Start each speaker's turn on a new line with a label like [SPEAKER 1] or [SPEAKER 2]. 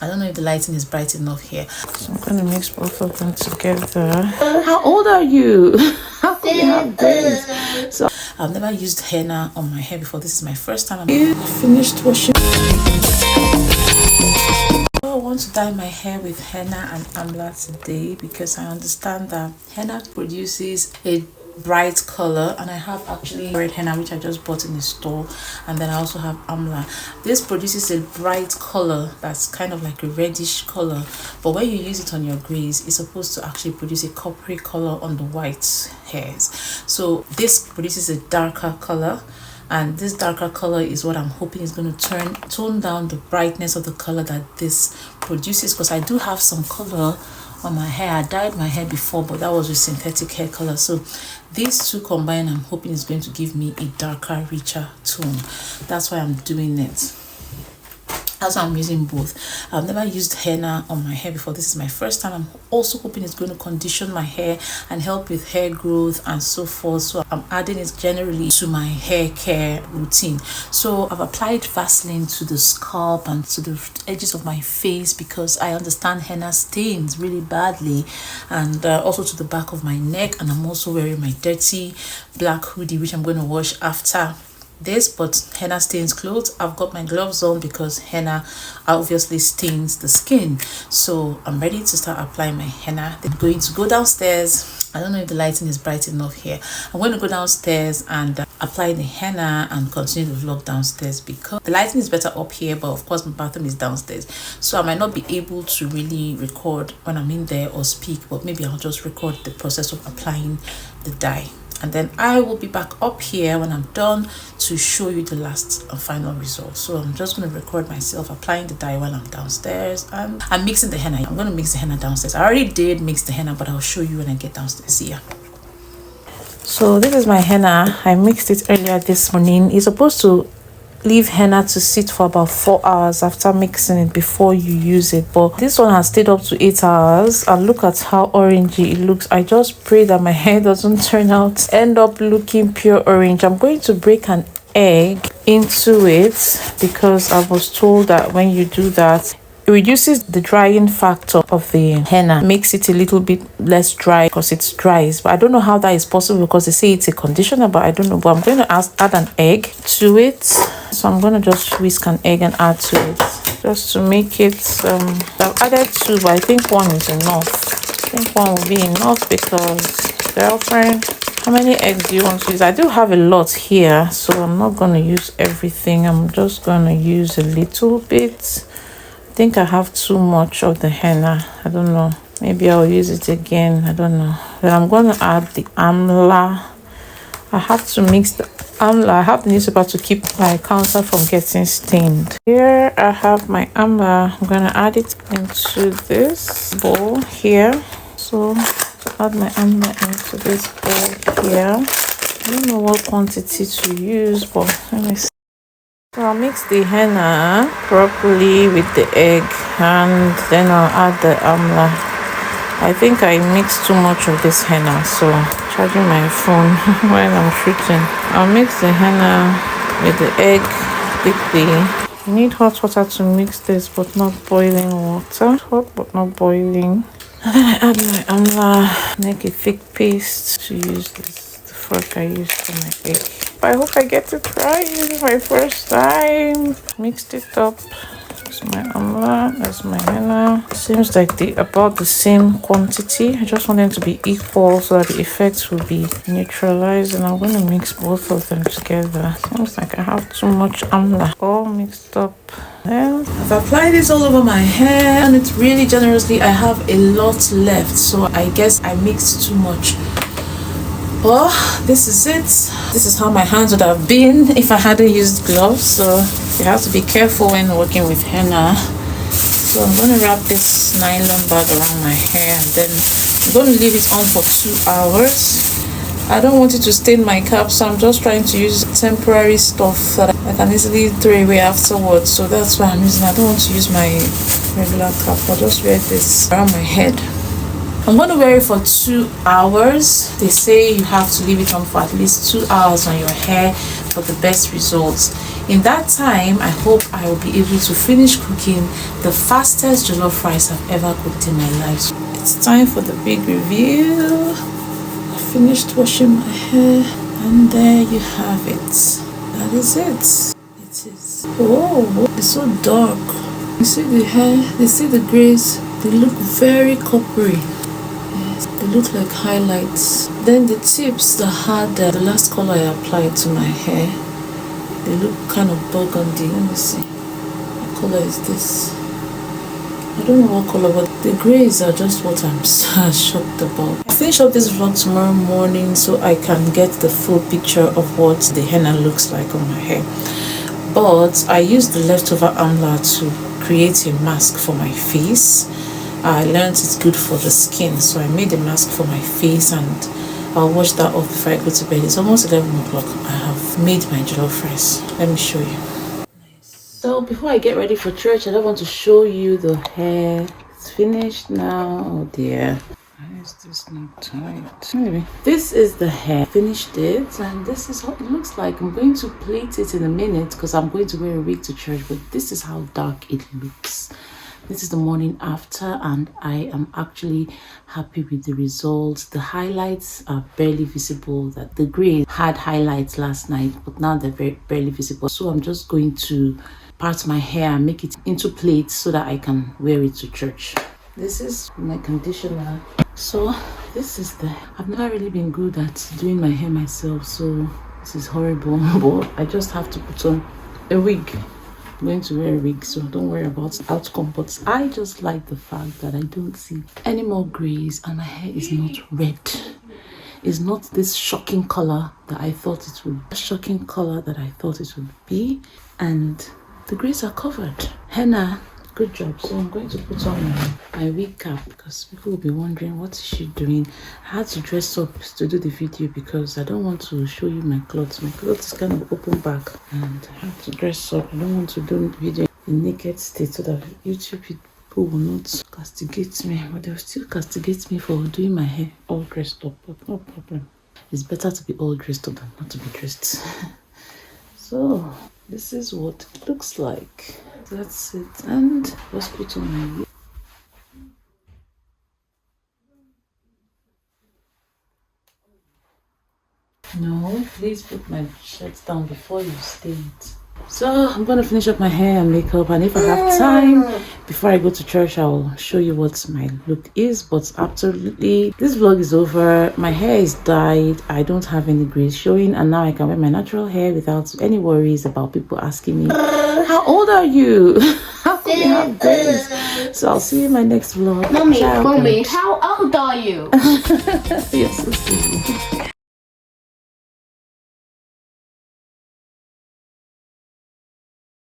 [SPEAKER 1] I don't know if the lighting is bright enough here.
[SPEAKER 2] So I'm going to mix both of them together. How old are you? How can you have this? So
[SPEAKER 1] I've never used henna on my hair before. This is my first time.
[SPEAKER 2] you finished washing.
[SPEAKER 1] I want to dye my hair with henna and amla today because I understand that henna produces a bright color, and I have actually red henna which I just bought in the store, and then I also have amla. This produces a bright color that's kind of like a reddish color, but when you use it on your grays, it's supposed to actually produce a coppery color on the white hairs. So this produces a darker color, and this darker color is what I'm hoping is going to tone down the brightness of the color that this produces, because I do have some color on my hair. I dyed my hair before, but that was with synthetic hair color. So these two combined, I'm hoping is going to give me a darker, richer tone. That's why I'm doing it. That's why I'm using both. I've never used henna on my hair before. This is my first time. I'm also hoping it's going to condition my hair and help with hair growth and so forth. So I'm adding it generally to my hair care routine. So I've applied Vaseline to the scalp and to the edges of my face because I understand henna stains really badly, and also to the back of my neck. And I'm also wearing my dirty black hoodie, which I'm going to wash after this, but henna stains clothes. I've got my gloves on because henna obviously stains the skin. So I'm ready to start applying my henna. I'm going to go downstairs. I don't know if the lighting is bright enough here. I'm going to go downstairs and apply the henna and continue the vlog downstairs because the lighting is better up here, but of course my bathroom is downstairs, so I might not be able to really record when I'm in there or speak, but maybe I'll just record the process of applying the dye. And then I will be back up here when I'm done to show you the last and final result. So I'm just going to record myself applying the dye while I'm downstairs, and I'm mixing the henna. I'm going to mix the henna downstairs. I already did mix the henna, but I'll show you when I get downstairs. See ya.
[SPEAKER 2] So this is my henna. I mixed it earlier this morning. You're supposed to leave henna to sit for about 4 hours after mixing it before you use it, but this one has stayed up to 8 hours, and look at how orangey it looks. I just pray that my hair doesn't end up looking pure orange. I'm going to break an egg into it because I was told that when you do that, it reduces the drying factor of the henna, makes it a little bit less dry because it dries. But I don't know how that is possible because they say it's a conditioner, but I don't know. But I'm going to add an egg to it. So I'm going to just whisk an egg and add to it just to make it. I've added 2, but I think 1 is enough. I think 1 will be enough because, girlfriend, how many eggs do you want to use? I do have a lot here, so I'm not going to use everything. I'm just going to use a little bit. I think I have too much of the henna. I don't know. Maybe I'll use it again. I don't know. Then I'm going to add the amla. I have to mix the amla. I have the newspaper to keep my counter from getting stained. Here I have my amla. I'm going to add it into this bowl here. So to add my amla into this bowl here. I don't know what quantity to use, but let me see. So I'll mix the henna properly with the egg, and then I'll add the amla. I think I mixed too much of this henna, so charging my phone when I'm shooting. I'll mix the henna with the egg quickly. You need hot water to mix this, but not boiling water. Hot but not boiling. And then I add my amla, make a thick paste to use this, the fork I used for my egg. I hope I get to try it. This is my first time. Mixed it up. That's my amla, that's my henna. Seems like about the same quantity. I just want them to be equal so that the effects will be neutralized, and I'm going to mix both of them together. Seems like I have too much amla all mixed up. Then
[SPEAKER 1] I've applied this all over my hair, and it's really generously. I have a lot left, so I guess I mixed too much. But this is it. This is how my hands would have been if I hadn't used gloves. So you have to be careful when working with henna. So I'm going to wrap this nylon bag around my hair, and then I'm going to leave it on for 2 hours. I don't want it to stain my cap, so I'm just trying to use temporary stuff that I can easily throw away afterwards. So that's why I'm using. I don't want to use my regular cap. I'll just wear this around my head. I'm going to wear it for 2 hours. They say you have to leave it on for at least 2 hours on your hair for the best results. In that time, I hope I will be able to finish cooking the fastest jollof rice I've ever cooked in my life. It's time for the big reveal. I finished washing my hair, and there you have it. That is it. It is. Oh, it's so dark. You see the hair, you see the grays, they look very coppery. Yes, they look like highlights. Then the tips that had the last color I applied to my hair, they look kind of burgundy. Let me see. What color is this? I don't know what color, but the grays are just what I'm shocked about. I finish up this vlog tomorrow morning so I can get the full picture of what the henna looks like on my hair. But I used the leftover amla to create a mask for my face. I learned it's good for the skin, so I made a mask for my face, and I'll wash that off before I go to bed. It's almost 11 o'clock. I have made my jollof rice. Let me show you. So before I get ready for church, I don't want to show you the hair. It's finished now. Oh dear. Why is this not tight? Anyway, this is the hair. Finished it, and this is what it looks like. I'm going to plait it in a minute because I'm going to wear a wig to church, but this is how dark it looks. This is the morning after, and I am actually happy with the results. The highlights are barely visible. That the gray had highlights last night, but now they're barely visible. So I'm just going to part my hair and make it into plaits so that I can wear it to church. This is my conditioner. So this is I've never really been good at doing my hair myself, so this is horrible, but I just have to put on a wig. I'm going to wear a wig, so don't worry about the outcome. But I just like the fact that I don't see any more grays and my hair is not red. It's not this shocking color that I thought it would be. Shocking color that I thought it would be, and the grays are covered. Henna, good job. So I'm going to put on my wig cap because people will be wondering what is she doing. I had to dress up to do the video because I don't want to show you my clothes. My clothes is kind of open back, and I have to dress up. I don't want to do the video in naked state so that YouTube people will not castigate me, but they'll still castigate me for doing my hair all dressed up. But no problem. It's better to be all dressed up than not to be dressed. So this is what it looks like. That's it. And let's put on my wig. No, please put my shirt down before you stain it. So I'm gonna finish up my hair and makeup, and if I have time before I go to church, I'll show you what my look is. But absolutely, this vlog is over. My hair is dyed. I don't have any grays showing, and now I can wear my natural hair without any worries about people asking me, how old are you? How come you have grays? So I'll see you in my next vlog.
[SPEAKER 3] Mommy, how old are you?
[SPEAKER 1] Yes,